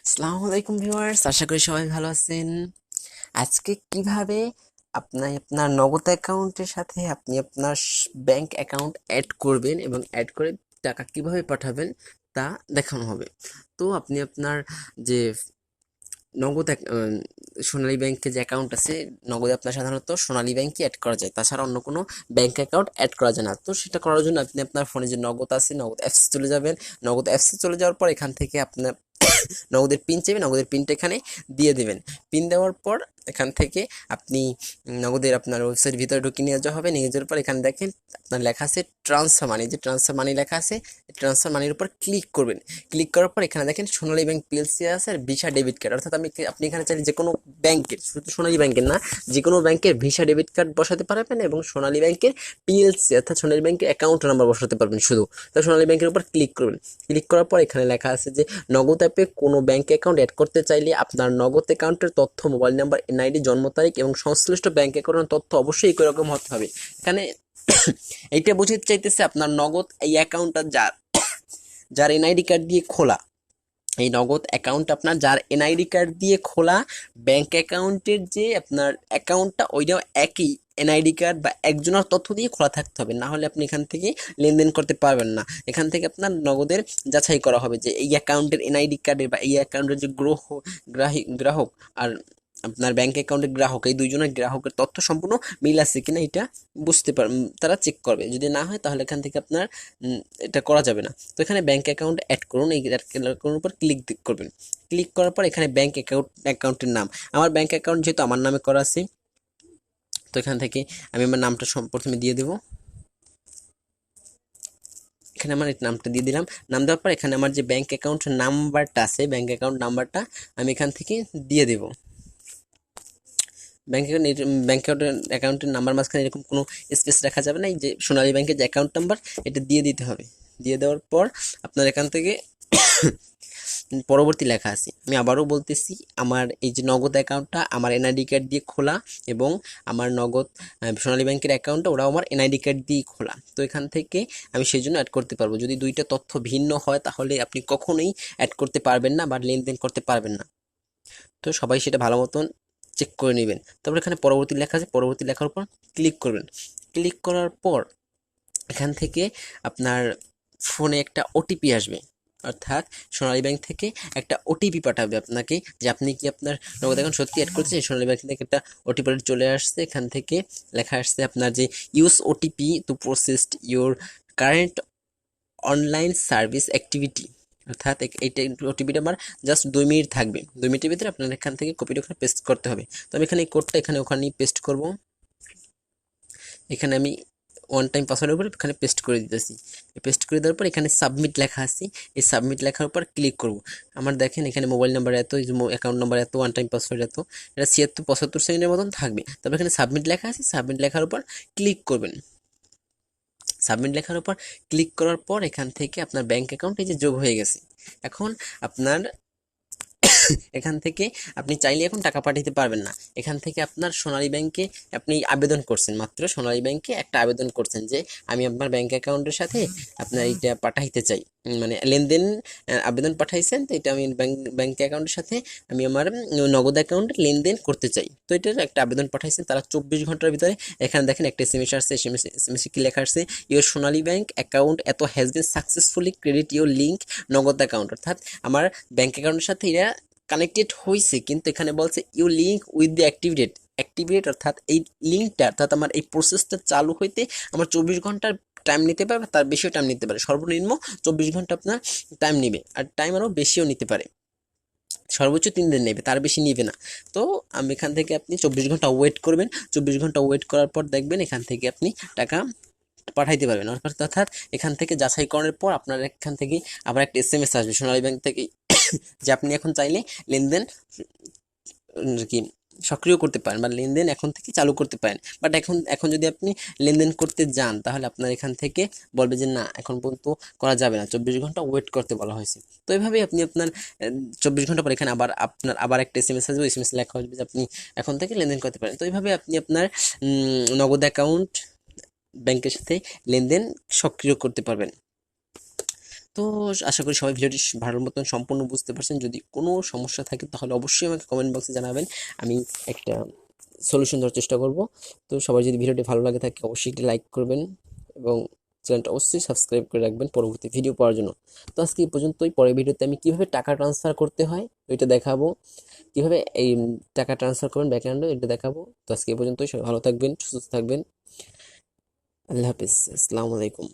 আসসালামু আলাইকুম ভিউয়ার্স, আশা করি সবাই ভালো আছেন। আজকে কিভাবে আপনি আপনার নগদ অ্যাকাউন্টের সাথে আপনি আপনার ব্যাংক অ্যাকাউন্ট অ্যাড করবেন এবং অ্যাড করে টাকা কিভাবে পাঠাবেন তা দেখানো হবে। তো আপনি আপনার যে নগদ সোনালী ব্যাংকে যে অ্যাকাউন্ট আছে, নগদে আপনার সাধারণত সোনালী ব্যাংকে অ্যাড করা যায়, তাছাড়া অন্য কোনো ব্যাংক অ্যাকাউন্ট অ্যাড করা যায় না। তো সেটা করার জন্য আপনি আপনার ফোনে যে নগদ আছে, নগদ অ্যাপসে চলে যাবেন। নগদ অ্যাপসে চলে যাওয়ার পর এখান থেকে আপনার নগদের পিন চাইবে, নগদের পিনটা এখানে দিয়ে দেবেন। পিন দেওয়ার পর এখান থেকে আপনি নগদের আপনার ওয়েবসাইট ভিতরে ঢুকিয়ে নিয়ে যাওয়া হবে। নিয়ে যাওয়ার পর এখানে দেখেন আপনার লেখা আছে ট্রান্সফার মানি, যে ট্রান্সফার মানি লেখা আছে, ট্রান্সফার মানির উপর ক্লিক করবেন। ক্লিক করার পর এখানে দেখেন সোনালী ব্যাংক পিএলসি আছে আর ভিসা ডেবিট কার্ড, অর্থাৎ আপনি এখানে চাইলে যে কোনো ব্যাংকের, শুধু সোনালী ব্যাংকের না, যে কোনো ব্যাংকের ভিসা ডেবিট কার্ড বসাতে পারবেন এবং সোনালী ব্যাংকের পিএলসি অর্থাৎ সোনালী ব্যাংকের অ্যাকাউন্ট নাম্বার বসাতে পারবেন শুধু। তো সোনালী ব্যাংকের উপর ক্লিক করবেন। ক্লিক করার পর এখানে লেখা আছে যে নগদ অ্যাপে কোনো ব্যাংক অ্যাকাউন্ট অ্যাড করতে চাইলে আপনার নগদ অ্যাকাউন্টের তথ্য, মোবাইল নাম্বার, এনআইডি, জন্ম তারিখ এবং সংশ্লিষ্ট ব্যাংক অ্যাকাউন্টের তথ্য অবশ্যই একই রকম হতে হবে। এখানে এইটা বুঝতে চাইতেছে আপনার নগদ এই অ্যাকাউন্টটা যার যার এনআইডি কার্ড দিয়ে খোলা, এই নগদ অ্যাকাউন্ট আপনার যার এনআইডি কার্ড দিয়ে খোলা ব্যাংক অ্যাকাউন্টের যে আপনার অ্যাকাউন্টটা, ওইটাও একই এনআইডি কার্ড বা একজনের তথ্য দিয়ে খোলা থাকতে হবে, না হলে আপনি এখান থেকে লেনদেন করতে পারবেন না। এখান থেকে আপনার নগদের যাচাই করা হবে যে এই অ্যাকাউন্টের এনআইডি কার্ডের বা এই অ্যাকাউন্টের যে গ্রাহক আর আপনার ব্যাংক অ্যাকাউন্টের গ্রাহক, এই দুইজনের গ্রাহকের তথ্য সম্পূর্ণ মিল আছে কিনা এটা বুঝতে পার তারা চেক করবে। যদি না হয় তাহলে এখান থেকে আপনার এটা করা যাবে না। তো এখানে ব্যাংক অ্যাকাউন্ট অ্যাড করুন, এই অ্যাকাউন্টের উপর ক্লিক করবেন। ক্লিক করার পর এখানে ব্যাংক অ্যাকাউন্টের নাম, আমার ব্যাংক অ্যাকাউন্ট যেহেতু আমার নামে করা আছে, তো এখান থেকে আমি আমার নামটা প্রথমে দিয়ে দেবো। এখানে আমার নামটা দিয়ে দিলাম। নাম দেওয়ার পর এখানে আমার যে ব্যাংক অ্যাকাউন্ট নাম্বারটা আছে, ব্যাংক অ্যাকাউন্ট নাম্বারটা আমি এখান থেকে দিয়ে দেবো। ব্যাংক অ্যাকাউন্টের নাম্বার মাঝখানে এরকম কোনো স্পেস রাখা যাবে না, এই যে সোনালী ব্যাংকের যে অ্যাকাউন্ট নাম্বার এটা দিয়ে দিতে হবে। দিয়ে দেওয়ার পর আপনার এখান থেকে পরবর্তী লেখা আছে, আমি আবারও বলতেছি, আমার এই যে নগদ অ্যাকাউন্টটা আমার এনআইডি কার্ড দিয়ে খোলা এবং আমার নগদ সোনালী ব্যাংকের অ্যাকাউন্টটা ওরাও আমার এনআইডি কার্ড দিয়ে খোলা। তো এখান থেকে আমি সেই জন্য অ্যাড করতে পারবো। যদি দুইটা তথ্য ভিন্ন হয় তাহলে আপনি কখনোই অ্যাড করতে পারবেন না বা লেনদেন করতে পারবেন না। তো সবাই সেটা ভালো মতন চেক করে নেবেন। তারপর এখানে পরবর্তী লেখা আছে, পরবর্তী লেখার উপর ক্লিক করবেন। ক্লিক করার পর এখান থেকে আপনার ফোনে একটা ওটিপি আসবে, অর্থাৎ সোনালী ব্যাংক থেকে একটা ওটিপি পাঠাবে আপনাকে, যে আপনি কি আপনার নগদ অ্যাকাউন্ট সত্যি অ্যাড করেছেন। সোনালী ব্যাংক থেকে একটা ওটিপি চলে আসছে, এখান থেকে লেখা আসছে আপনার যে use OTP to process your current online service activity, অর্থাৎ এইটা ওটিপিটা আমার জাস্ট 2 মিনিট থাকবে। 2 মিনিটের ভিতরে আপনার এখান থেকে কপিটা ওখানে পেস্ট করতে হবে। তো আমি এখানে এই কোডটা এখানে ওখানেই পেস্ট করব। এখানে আমি ওয়ান টাইম পাসওয়ার্ডের উপর এখানে পেস্ট করে দিতেছি। পেস্ট করে দেওয়ার পর এখানে সাবমিট লেখা আছে, এই সাবমিট লেখার উপর ক্লিক করব। আমার দেখেন এখানে মোবাইল নাম্বার এত, অ্যাকাউন্ট নাম্বার এত, ওয়ান টাইম পাসওয়ার্ড এত, এটা 76-75 সেকেন্ডের মতন থাকবে। তারপর এখানে সাবমিট লেখা আছে, সাবমিট লেখার উপর ক্লিক করবেন। সাবমিট লেখার উপর ক্লিক করার পর এখান থেকে আপনার ব্যাংক অ্যাকাউন্ট এই যে যোগ হয়ে গেছে। এখন আপনার এখান থেকে আপনি চাইলে এখন টাকা পাঠাতে পারবেন না। এখান থেকে আপনার সোনালী ব্যাংকে আপনি আবেদন করছেন, মাত্র সোনালী ব্যাংকে একটা আবেদন করছেন যে আমি আপনার ব্যাংক অ্যাকাউন্টের সাথে আপনার এইটা পাঠাইতে চাই, মানে লেনদেন আবেদন পাঠাইছেন, তো এটা আমি ব্যাংক অ্যাকাউন্টের সাথে আমি আমার নগদ অ্যাকাউন্টে লেনদেন করতে চাই। তো এটার একটা আবেদন পাঠাইছেন তারা 24 ঘন্টার ভিতরে। এখানে দেখেন একটা এসএমএস আসছে, এসএমএস কি লেখা আসছে, ইউর সোনালী ব্যাংক অ্যাকাউন্ট এত has been successfully credit your link নগদ অ্যাকাউন্ট, অর্থাৎ আমার ব্যাংক অ্যাকাউন্টের সাথে এরা কানেক্টেড হয়েছে, কিন্তু এখানে বলছে you link with the activate, অর্থাৎ এই লিঙ্কটা, অর্থাৎ আমার এই প্রসেসটা চালু হইতে আমার 24 ঘন্টার টাইম নিতে পারে, তার বেশিও টাইম নিতে পারে। সর্বনিম্ন 24 ঘন্টা আপনার টাইম নেবে, আর টাইম আরও বেশিও নিতে পারে, সর্বোচ্চ 3 দিন নেবে, তার বেশি নিবে না। তো আমি এখান থেকে আপনি 24 ঘন্টা ওয়েট করবেন। 24 ঘন্টা ওয়েট করার পর দেখবেন এখান থেকে আপনি টাকা পাঠাইতে পারবেন। অর্থাৎ এখান থেকে যাচাইকরণের পর আপনার এখান থেকে আবার একটা এসএমএস আসবে সোনালী ব্যাংক থেকে, যে আপনি এখন চাইলে লেনদেন কি সক্রিয় করতে পারেন বা লেনদেন এখন থেকে চালু করতে পারেন। বাট এখন যদি আপনি লেনদেন করতে যান তাহলে আপনার এখান থেকে বলবে যে না, এখন পর্যন্ত করা যাবে না, 24 ঘন্টা ওয়েট করতে বলা হয়েছে। তো এইভাবেই আপনি আপনার 24 ঘন্টা পর এখানে আবার একটা এসএমএস আসবে, এসএমএস লেখা আসবে যে আপনি এখন থেকে লেনদেন করতে পারেন। তো এইভাবে আপনি আপনার নগদ অ্যাকাউন্ট ব্যাংকের সাথে লেনদেন সক্রিয় করতে পারবেন। তো আশা করি সবাই ভিডিওটি ভালো মতন সম্পূর্ণ বুঝতে পারছেন। যদি কোনো সমস্যা থাকে তাহলে অবশ্যই আমাকে কমেন্ট বক্সে জানাবেন, আমি একটা সলিউশন দেওয়ার চেষ্টা করব। তো সবাই যদি ভিডিওটি ভালো লাগে থাকে অবশ্যই একটি লাইক করবেন এবং চ্যানেলটা অবশ্যই সাবস্ক্রাইব করে রাখবেন পরবর্তী ভিডিও পাওয়ার জন্য। তো আজকে এই পর্যন্তই। পরের ভিডিওতে আমি কিভাবে টাকা ট্রান্সফার করতে হয় ওইটা দেখাবো, কিভাবে এই টাকা ট্রান্সফার করবেন ব্যাকএন্ডে এটা দেখাবো। তো আজকে এই পর্যন্তই। সবাই ভালো থাকবেন, সুস্থ থাকবেন। আল্লাহ হাফিজ, আসসালামু আলাইকুম।